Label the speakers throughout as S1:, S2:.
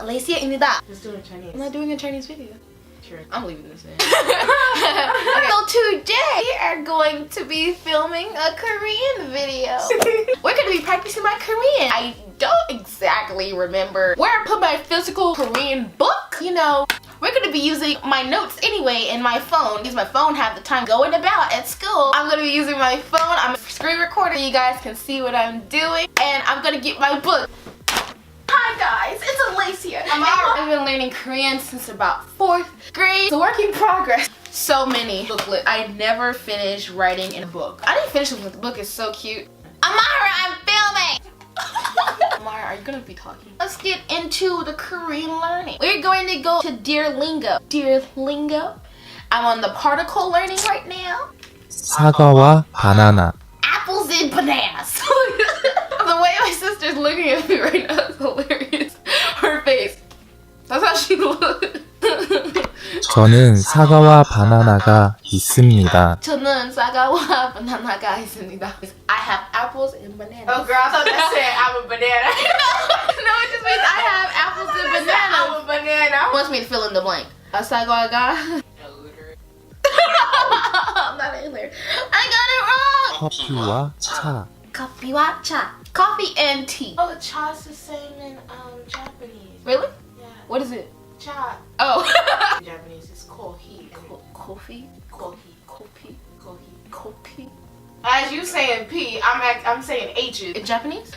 S1: Alaceia.입니다.
S2: Just doing Chinese.
S1: I'm not doing a Chinese video.
S2: Sure.
S1: I'm leaving this in. Okay. So today we are going to be filming a Korean video. We're going to be practicing my Korean. I don't exactly remember where I put my physical Korean book. You know, we're going to be using my notes anyway in my phone because my phone half the time going about at school. I'm going to be using my phone. I'm a screen recorder. You guys can see what I'm doing. And I'm going to get my book. Hi guys, it's Alaceia. I've been learning Korean since about 4th grade. It's a work in progress. So many booklets. I never finished writing in a book. I didn't finish it, but the book is so cute. Amara, I'm filming! Amara, are you gonna be talking? Let's get into the Korean learning. We're going to go to Dear Lingo. Dear Lingo. I'm on the particle learning right now.
S3: 사과와 바나나.
S1: Apples and bananas. The way my sister's looking at me right now is hilarious. Her face. That's how she looks.
S3: 저는 사과와 바나나가 있습니다.
S1: 저는 사과와 바나나가 있습니다. I have apples and bananas.
S2: Oh girl, I thought that said I'm a banana.
S1: No, it just means I have apples and bananas.
S2: I'm a banana.
S1: It wants me to fill in the blank. 사과가. I'm not illiterate. I got it wrong.
S3: 커피와 차.
S1: 커피와 차. Coffee and tea.
S2: Oh, cha's the same in Japanese.
S1: Really?
S2: Yeah.
S1: What is it?
S2: Cha.
S1: Oh.
S2: In Japanese, it's kohi.
S1: Coffee?
S2: Kohi.
S1: Coffee?
S2: Kohi.
S1: Coffee?
S2: As you saying P, I'm saying H's.
S1: In Japanese?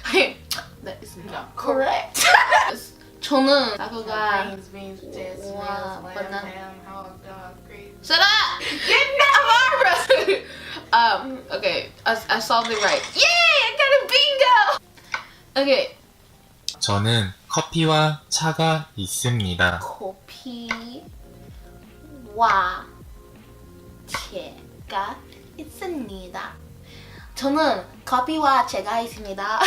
S1: That is
S2: No.
S1: not correct. 저는 사과가.
S2: Beans, potatoes,
S1: Wow,
S2: tomatoes,
S1: banana.
S2: lamb, ham, hog, dog, gravy.
S1: Shut up! Get Amara! Okay, I solved it right. Yay! I got a bingo! Okay.
S3: 저는 커피와 차가 있습니다.
S1: 커피와 차가 있습니다. 저는 커피와 차가 있습니다.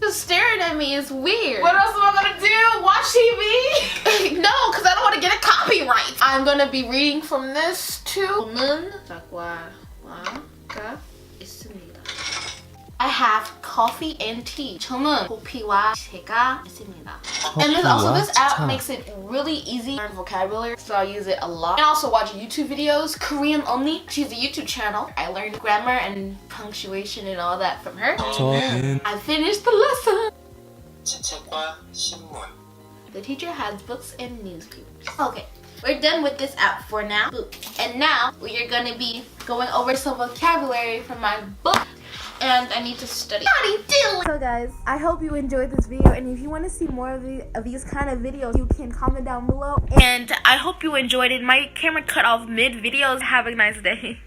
S1: Just staring at me is weird.
S2: What else am I gonna do? Watch TV?
S1: No, because I don't want to get a copyright. I'm gonna be reading from this too. 저는 사과가 있습니다. I have coffee and tea. 저는 커피와 차가 있습니다. And this app
S3: 차.
S1: makes it really easy to learn vocabulary, so I use it a lot. And also watch YouTube videos, Korean only. She's a YouTube channel. I learned grammar and punctuation and all that from her.
S3: 저는
S1: I finished the lesson.
S3: 책과 신문.
S1: The teacher has books and newspapers. Okay, we're done with this app for now. And now we are going to be going over some vocabulary from my book. And I need to study. So guys, I hope you enjoyed this video, and if you want to see more of these kind of videos, you can comment down below. And I hope you enjoyed it. My camera cut off mid-videos. Have a nice day.